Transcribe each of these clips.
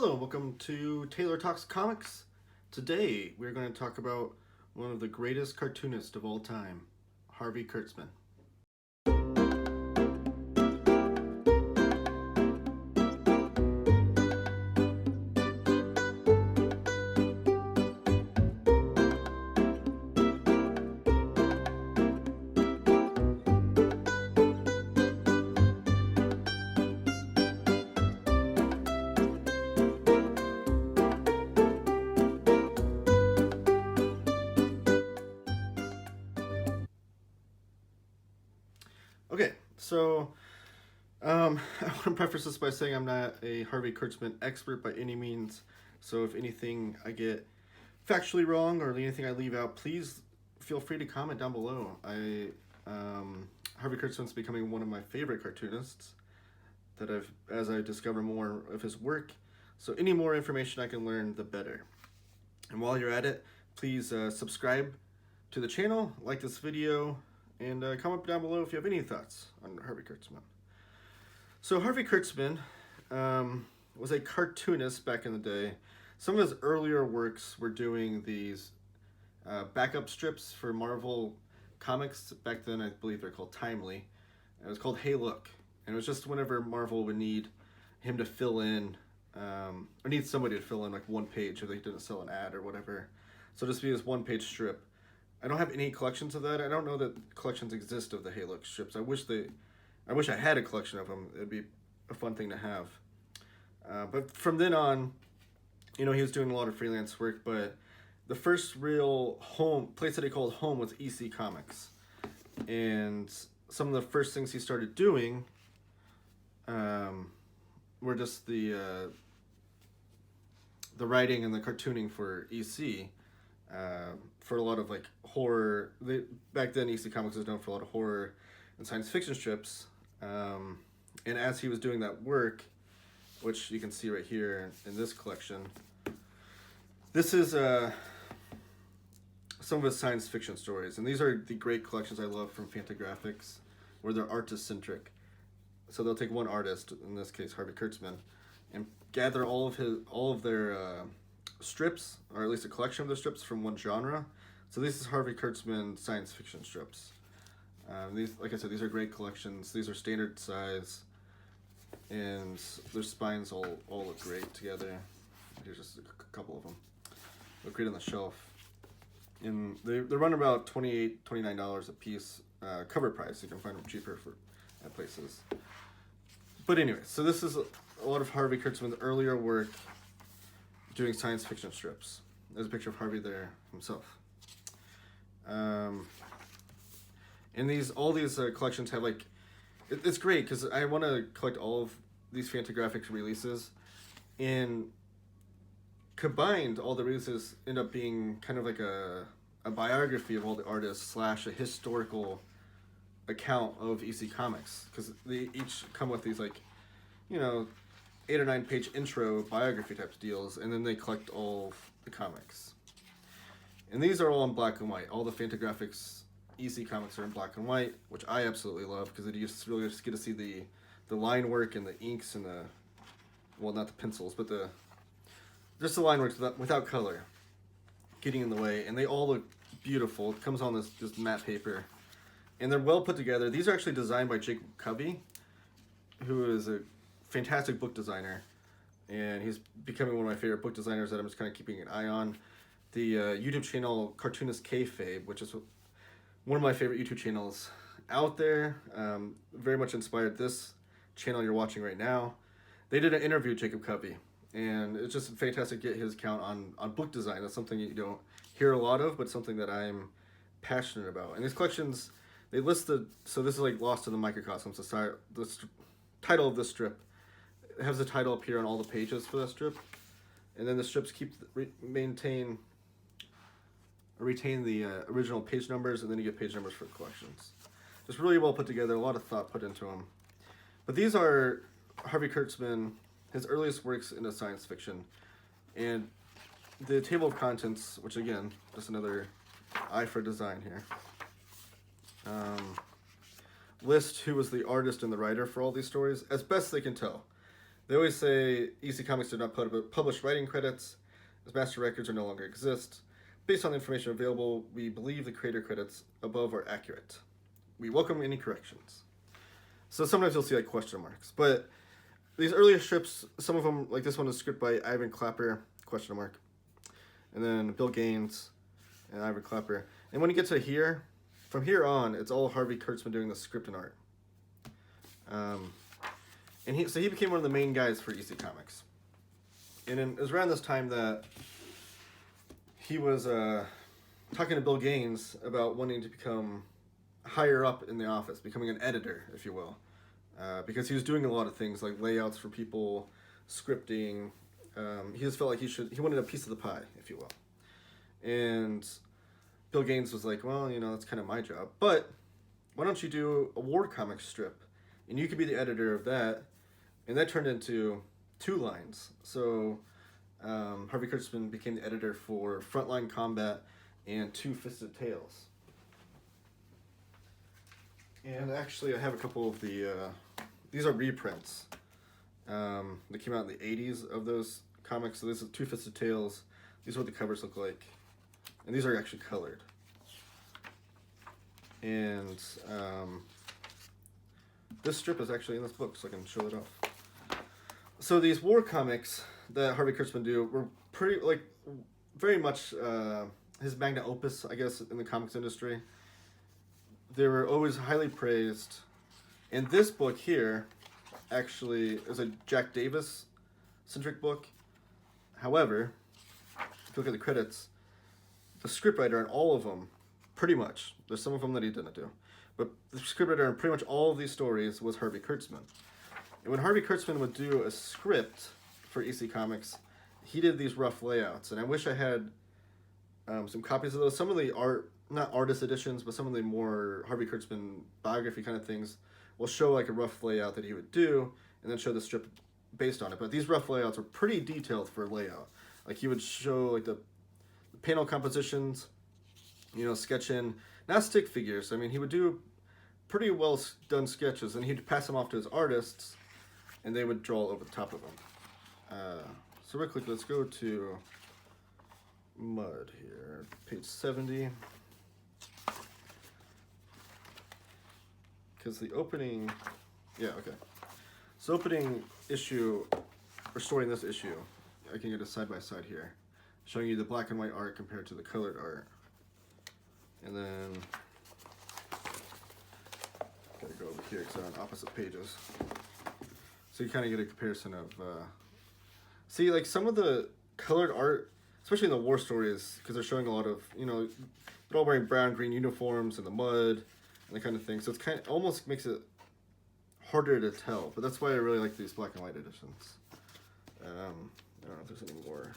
Hello, welcome to Taylor Talks Comics. Today we're going to talk about one of the greatest cartoonists of all time, Harvey Kurtzman. Okay, so I want to preface this by saying I'm not a Harvey Kurtzman expert by any means. So if anything I get factually wrong or anything I leave out, please feel free to comment down below. Harvey Kurtzman's becoming one of my favorite cartoonists that as I discover more of his work. So any more information I can learn, the better. And while you're at it, please subscribe to the channel, like this video, and comment down below if you have any thoughts on Harvey Kurtzman. So Harvey Kurtzman was a cartoonist back in the day. Some of his earlier works were doing these backup strips for Marvel comics. Back then I believe they're called Timely. It was called Hey Look. And it was just whenever Marvel would need him to fill in, or need somebody to fill in like one page if they didn't sell an ad or whatever. So just be this one page strip. I don't have any collections of that. I don't know that collections exist of the Hey Look strips. I wish I had a collection of them. It'd be a fun thing to have. But from then on, he was doing a lot of freelance work, but the first real place that he called home was EC Comics. And some of the first things he started doing were just the writing and the cartooning for EC. For a lot of like horror. Back then EC Comics was known for a lot of horror and science fiction strips. And as he was doing that work, which you can see right here in this collection, this is some of his science fiction stories. And these are the great collections I love from Fantagraphics, where they're artist-centric. So they'll take one artist, in this case Harvey Kurtzman, and gather all of their strips, or at least a collection of the strips from one genre. So this is Harvey Kurtzman science fiction strips. These, like I said, these are great collections. These are standard size, and their spines all look great together. Here's just a couple of them. Look great on the shelf. And they run about $28, $29 a piece, cover price. You can find them cheaper at places. But anyway, so this is a lot of Harvey Kurtzman's earlier work doing science fiction strips. There's a picture of Harvey there himself. And all these collections have like, it's great because I want to collect all of these Fantagraphics releases, and combined all the releases end up being kind of like a biography of all the artists / a historical account of EC Comics, because they each come with these like, 8 or 9 page intro biography type deals, and then they collect all of the comics. And these are all in black and white. All the Fantagraphics EC Comics are in black and white, which I absolutely love, because you really just get to see the line work and the inks and not the pencils, but just the line work without color getting in the way, and they all look beautiful. It comes on this matte paper, and they're well put together. These are actually designed by Jacob Covey, who is a fantastic book designer, and he's becoming one of my favorite book designers that I'm just kind of keeping an eye on. The YouTube channel Cartoonist Kayfabe, which is one of my favorite YouTube channels out there, very much inspired this channel you're watching right now. They did an interview with Jacob Covey, and it's just fantastic to get his count on book design. That's something you don't hear a lot of, but something that I'm passionate about. And these collections, they list so this is like Lost in the Microcosmos, the title of this strip. It has the title up here on all the pages for that strip, and then the strips retain the original page numbers, and then you get page numbers for the collections. Just really well put together, a lot of thought put into them. But these are Harvey Kurtzman, his earliest works into science fiction, and the table of contents, which again, just another eye for design here, list who was the artist and the writer for all these stories, as best they can tell. They always say EC Comics did not publish writing credits, as master records are no longer exist. Based on the information available, we believe the creator credits above are accurate. We welcome any corrections. So sometimes you'll see like question marks, but these earlier strips, some of them, like this one, is script by Ivan Clapper, question mark, and then Bill Gaines and Ivan Clapper. And when you get to here, from here on, it's all Harvey Kurtzman doing the script and art. And he became one of the main guys for EC Comics. And it was around this time that he was talking to Bill Gaines about wanting to become higher up in the office, becoming an editor, if you will. Because he was doing a lot of things like layouts for people, scripting. He just felt like he wanted a piece of the pie, if you will. And Bill Gaines was like, well, that's kind of my job. But why don't you do a war comic strip? And you could be the editor of that. And that turned into 2 lines. So Harvey Kurtzman became the editor for Frontline Combat and Two Fisted Tales. And actually, I have a couple of these are reprints. They came out in the 80s of those comics. So this is Two Fisted Tales. These are what the covers look like. And these are actually colored. And this strip is actually in this book, so I can show it off. So these war comics that Harvey Kurtzman do were very much his magnum opus, I guess, in the comics industry. They were always highly praised. And this book here actually is a Jack Davis centric book. However, if you look at the credits, the scriptwriter in all of them, pretty much, there's some of them that he didn't do, but the scriptwriter in pretty much all of these stories was Harvey Kurtzman. And when Harvey Kurtzman would do a script for EC Comics, he did these rough layouts. And I wish I had some copies of those. Some of the not artist editions, but some of the more Harvey Kurtzman biography kind of things will show like a rough layout that he would do and then show the strip based on it. But these rough layouts are pretty detailed for layout. Like he would show like the panel compositions, sketch in, not stick figures. I mean, he would do pretty well done sketches and he'd pass them off to his artists and they would draw over the top of them. So real quick, let's go to Mud here, page 70. Because the opening, So opening issue, or story in this issue, I can get a side-by-side here, showing you the black and white art compared to the colored art. And then, gotta go over here because they're on opposite pages. So you kind of get a comparison of, see, like some of the colored art, especially in the war stories, because they're showing a lot of, they're all wearing brown, green uniforms in the mud, and that kind of thing. So it's almost makes it harder to tell, but that's why I really like these black and white editions. I don't know if there's any more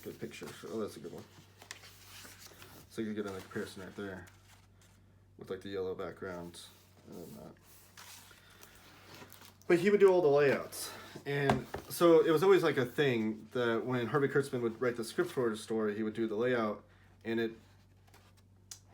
good pictures. Oh, that's a good one. So you can get a comparison right there with like the yellow background and then that. But he would do all the layouts. And so it was always like a thing that when Harvey Kurtzman would write the script for a story, he would do the layout, and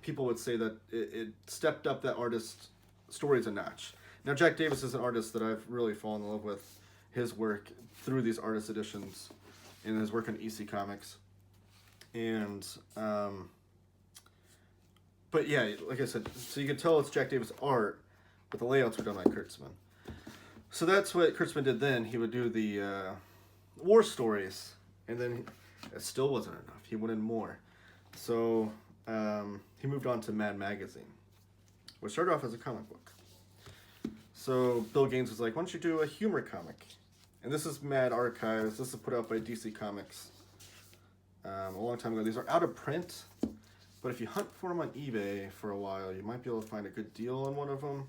people would say that it stepped up that artist's stories a notch. Now, Jack Davis is an artist that I've really fallen in love with his work through these artist editions and his work on EC Comics. And, but yeah, like I said, so you can tell it's Jack Davis art, but the layouts were done by Kurtzman. So that's what Kurtzman did then. He would do the war stories, and then it still wasn't enough. He wanted more. So he moved on to Mad Magazine, which started off as a comic book. So Bill Gaines was like, why don't you do a humor comic? And this is Mad Archives. This is put out by DC Comics a long time ago. These are out of print, but if you hunt for them on eBay for a while, you might be able to find a good deal on one of them.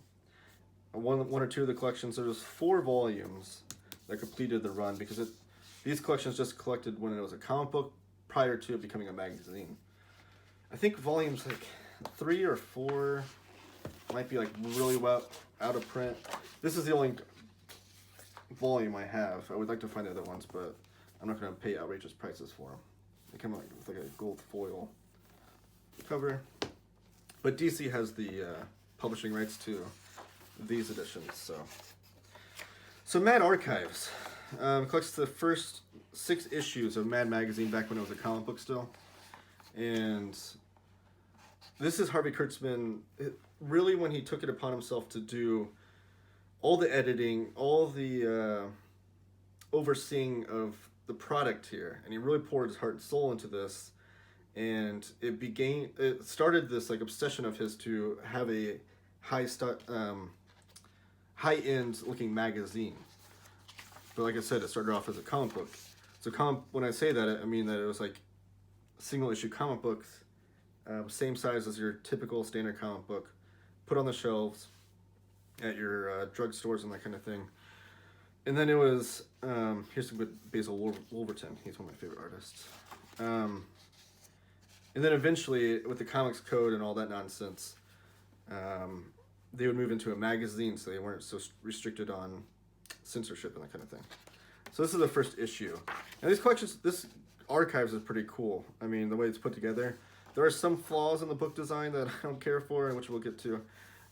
One or two of the collections, there's 4 volumes that completed the run because these collections just collected when it was a comic book prior to it becoming a magazine. I think volumes like 3 or 4 might be like really well out of print. This is the only volume I have. I would like to find the other ones, but I'm not going to pay outrageous prices for them. They come with like a gold foil cover. But DC has the publishing rights to these editions, So Mad Archives collects the first 6 issues of Mad Magazine back when it was a comic book still. And this is Harvey Kurtzman, really when he took it upon himself to do all the editing, all the overseeing of the product here. And he really poured his heart and soul into this. And it started this like obsession of his to have a high-end looking magazine. But like I said, it started off as a comic book. So when I say that, I mean that it was like single issue comic books, same size as your typical standard comic book, put on the shelves at your drugstores and that kind of thing. And then it was, here's some good Basil Wolverton. He's one of my favorite artists. And then eventually, with the Comics Code and all that nonsense, they would move into a magazine so they weren't so restricted on censorship and that kind of thing. So this is the first issue. And this archives is pretty cool. I mean, the way it's put together. There are some flaws in the book design that I don't care for, which we'll get to.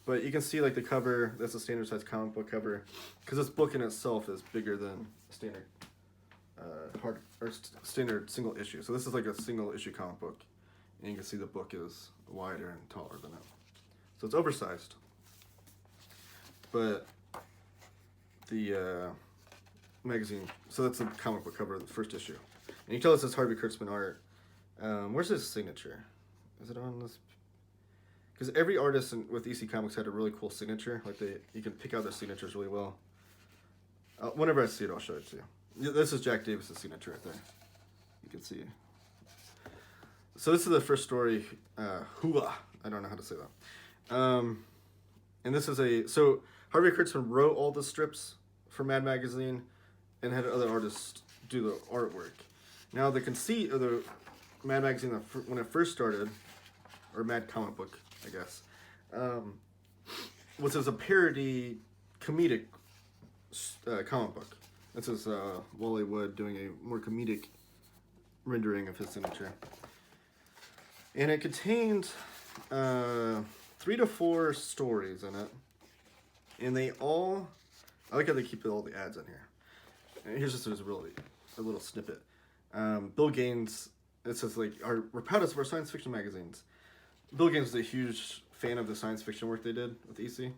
But you can see like the cover, that's a standard size comic book cover. Because this book in itself is bigger than standard standard single issue. So this is like a single issue comic book. And you can see the book is wider and taller than it. So it's oversized. But the magazine, so that's the comic book cover of the first issue. And you can tell this is Harvey Kurtzman art. Where's his signature? Is it on this? Because every artist with EC Comics had a really cool signature. Like you can pick out their signatures really well. Whenever I see it, I'll show it to you. This is Jack Davis's signature right there. You can see. So this is the first story, Hula. I don't know how to say that. And this is so Harvey Kurtzman wrote all the strips for Mad Magazine and had other artists do the artwork. Now the conceit of the Mad Magazine when it first started, or Mad Comic Book, I guess, was as a parody comedic comic book. This is Wally Wood doing a more comedic rendering of his signature. And it contained 3 to 4 stories in it. And they all, I like how they keep all the ads in here. And here's just a little snippet. Bill Gaines, it says like, we're proud of our science fiction magazines. Bill Gaines was a huge fan of the science fiction work they did with EC.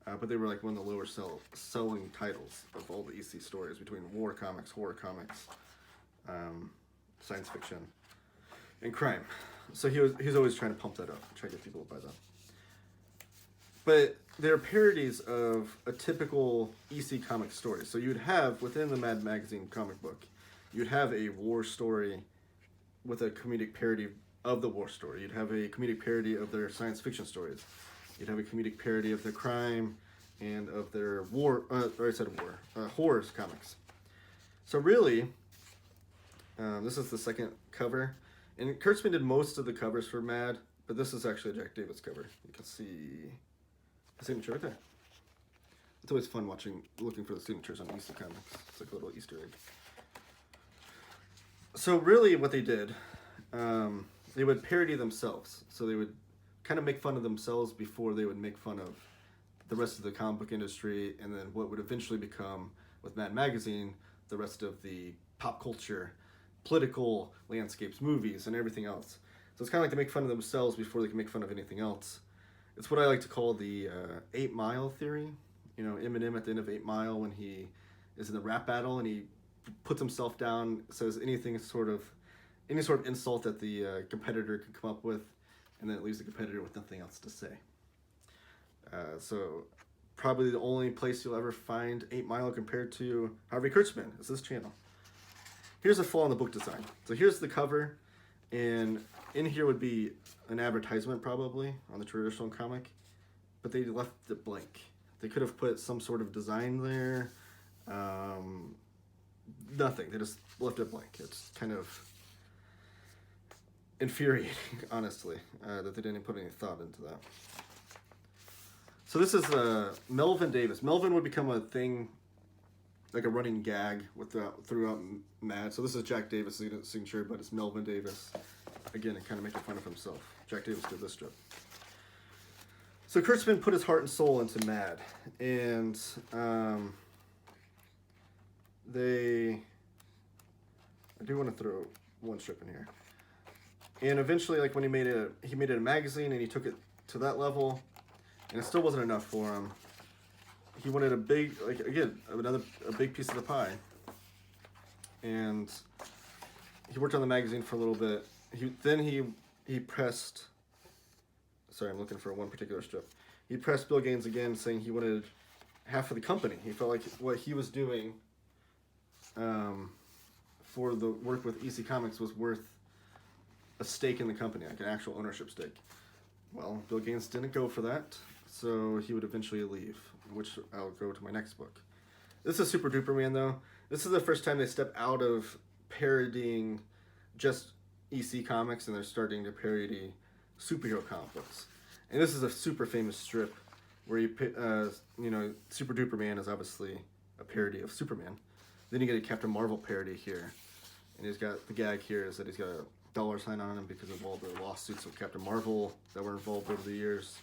But they were like one of the lower selling titles of all the EC stories between war comics, horror comics, science fiction, and crime. So he's always trying to pump that up, try to get people to buy that. But they're parodies of a typical EC comic story. So you'd have, within the Mad Magazine comic book, you'd have a war story with a comedic parody of the war story. You'd have a comedic parody of their science fiction stories. You'd have a comedic parody of their crime and of their horror comics. So really, this is the second cover. And Kurtzman did most of the covers for Mad, but this is actually a Jack Davis cover. You can see the signature right there. It's always fun looking for the signatures on EC Comics. It's like a little Easter egg. So really what they did, they would parody themselves. So they would kind of make fun of themselves before they would make fun of the rest of the comic book industry, and then what would eventually become, with Mad Magazine, the rest of the pop culture, political landscapes, movies, and everything else. So it's kind of like they make fun of themselves before they can make fun of anything else. It's what I like to call the 8 Mile theory. You know, Eminem at the end of 8 Mile when he is in the rap battle and he puts himself down, says any sort of insult that the competitor could come up with, and then it leaves the competitor with nothing else to say. So probably the only place you'll ever find 8 Mile compared to Harvey Kurtzman is this channel. Here's a flaw in the book design. So here's the cover, and in here would be an advertisement probably on the traditional comic, but they left it blank. They could have put some sort of design there. Nothing. They just left it blank. It's kind of infuriating, honestly, that they didn't put any thought into that. So this is Melvin Davis. Melvin would become a thing, like a running gag throughout Mad. So this is Jack Davis' signature, but it's Melvin Davis. Again, kind of making fun of himself. Jack Davis did this strip. So Kurtzman put his heart and soul into Mad, and I do want to throw one strip in here. And eventually, like when he made it a magazine, and he took it to that level, and it still wasn't enough for him. He wanted a big, like again, a big piece of the pie. And he worked on the magazine for a little bit. He pressed. Sorry, I'm looking for one particular strip. He pressed Bill Gaines again, saying he wanted half of the company. He felt like what he was doing for the work with EC Comics was worth a stake in the company, like an actual ownership stake. Well, Bill Gaines didn't go for that, so he would eventually leave, which I'll go to my next book. This is Super Duper Man, though. This is the first time they step out of parodying just EC Comics, and they're starting to parody superhero comic books. And this is a super famous strip where Super Duper Man is obviously a parody of Superman. Then you get a Captain Marvel parody here. And he's got, the gag here is that he's got a dollar sign on him because of all the lawsuits of Captain Marvel that were involved over the years.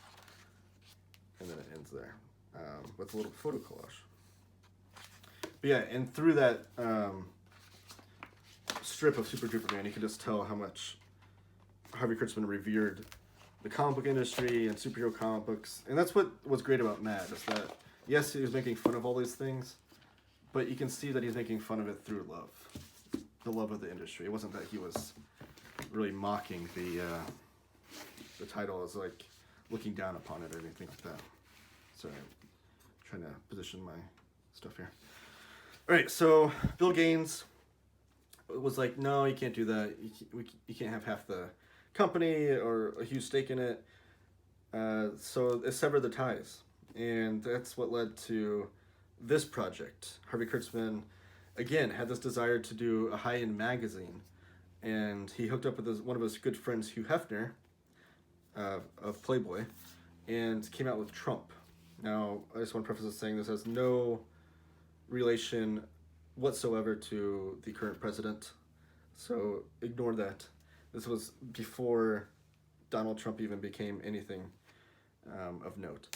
And then it ends there with a little photo collage. But yeah, and through that strip of Super Duper Man, you can just tell how much Harvey Kurtzman revered the comic book industry and superhero comic books. And that's what was great about Mad, is that, yes, he was making fun of all these things, but you can see that he's making fun of it through love. The love of the industry. It wasn't that he was really mocking the title as like looking down upon it or anything like that. Sorry, I'm trying to position my stuff here. All right, so Bill Gaines was like, no, you can't do that. You can't have half the company or a huge stake in it. So it severed the ties. And that's what led to this project. Harvey Kurtzman, again, had this desire to do a high-end magazine. And he hooked up with one of his good friends, Hugh Hefner, of Playboy, and came out with Trump. Now, I just want to preface this saying this has no relation whatsoever to the current president. So ignore that. This was before Donald Trump even became anything of note.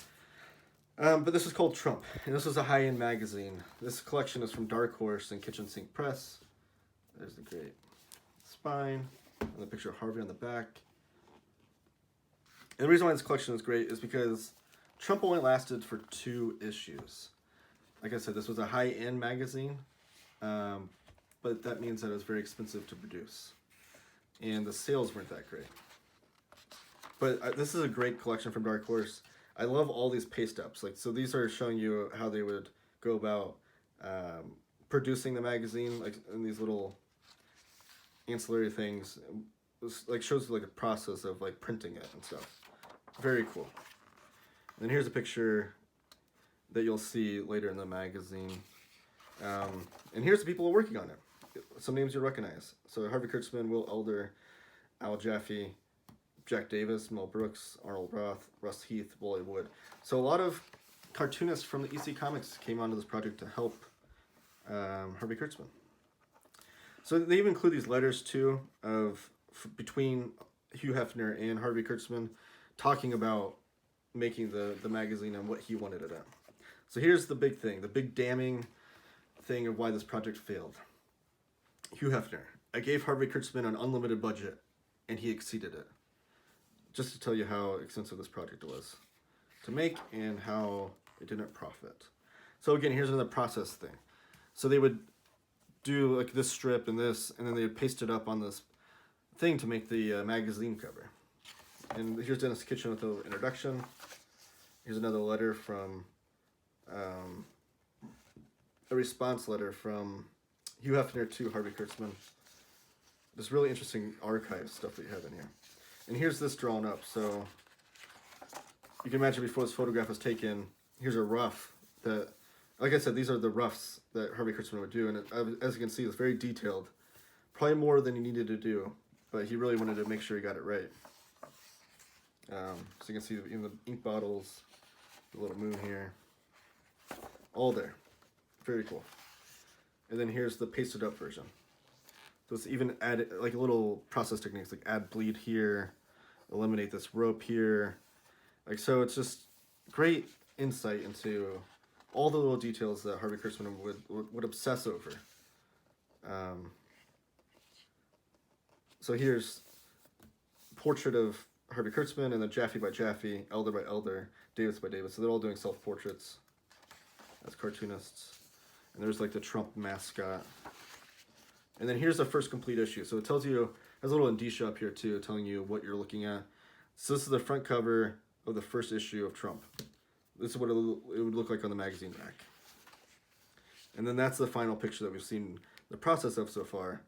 But this is called Trump, and this was a high-end magazine. This collection is from Dark Horse and Kitchen Sink Press. There's the great spine, and the picture of Harvey on the back. And the reason why this collection is great is because Trump only lasted for 2 issues. Like I said, this was a high-end magazine, but that means that it was very expensive to produce. And the sales weren't that great. But this is a great collection from Dark Horse. I love all these paste ups. Like, so these are showing you how they would go about producing the magazine, like in these little ancillary things. It was, like, shows like a process of like printing it and stuff. Very cool. And then here's a picture that you'll see later in the magazine. And here's the people who are working on it. Some names you'll recognize. So Harvey Kurtzman, Will Elder, Al Jaffe, Jack Davis, Mel Brooks, Arnold Roth, Russ Heath, Wally Wood. So a lot of cartoonists from the EC Comics came onto this project to help Harvey Kurtzman. So they even include these letters too between Hugh Hefner and Harvey Kurtzman talking about making the magazine and what he wanted it at. So here's the big thing, the big damning thing of why this project failed. Hugh Hefner, I gave Harvey Kurtzman an unlimited budget, and he exceeded it. Just to tell you how expensive this project was to make and how it didn't profit. So again, here's another process thing. So they would do like this strip and this, and then they would paste it up on this thing to make the magazine cover. And here's Dennis Kitchen with the introduction. Here's another letter from, a response letter from Hugh Hefner to Harvey Kurtzman. This really interesting archive stuff that you have in here. And here's this drawn up. So you can imagine before this photograph was taken, here's a rough that, like I said, these are the roughs that Harvey Kurtzman would do. And as you can see, it's very detailed. Probably more than he needed to do, but he really wanted to make sure he got it right. So you can see even the ink bottles, the little moon here, all there. Very cool. And then here's the pasted up version. So it's even add like little process techniques, like add bleed here, eliminate this rope here. Like, so it's just great insight into all the little details that Harvey Kurtzman would obsess over. So here's portrait of Harvey Kurtzman, and then Jaffe by Jaffe, Elder by Elder, Davis by Davis. So they're all doing self-portraits as cartoonists. And there's like the Trump mascot. And then here's the first complete issue. So it tells you, has a little indicia up here too, telling you what you're looking at. So this is the front cover of the first issue of Trump. This is what it would look like on the magazine back. And then that's the final picture that we've seen the process of so far,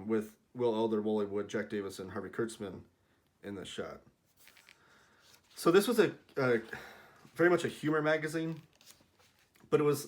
with Will Elder, Wally Wood, Jack Davis, and Harvey Kurtzman in this shot. So this was a very much a humor magazine, but it was